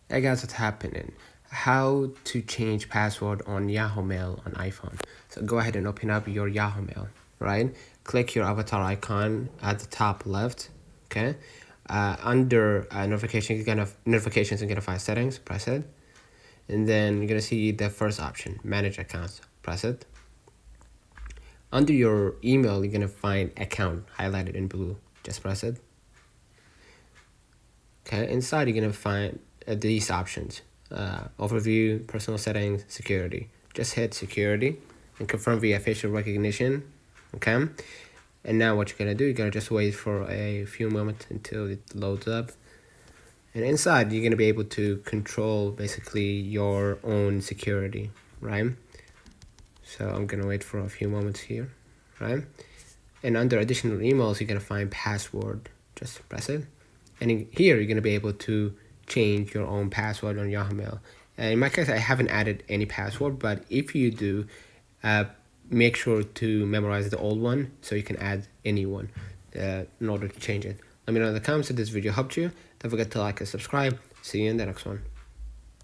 Hey guys, what's happening? How to change password on Yahoo Mail on iPhone. So go ahead and open up your Yahoo Mail, right? Click your avatar icon at the top left, okay? Under notifications, you're gonna find settings, press it. And then you're gonna see the first option, manage accounts, press it. Under your email, you're gonna find account highlighted in blue, just press it. Okay, inside you're gonna find these options: overview, personal settings, security. Just hit security and confirm via facial recognition. Okay, and now what you're gonna do, you're gonna just wait for a few moments until it loads up. And inside you're gonna be able to control basically your own security, right? So I'm gonna wait for a few moments here, right? And under additional emails, you're gonna find password. Just press it. And here you're gonna be able to change your own password on Yahoo Mail. And in my case, I haven't added any password, but if you do, make sure to memorize the old one so you can add any one in order to change it. Let me know in the comments if this video helped you. Don't forget to like and subscribe. See you in the next one.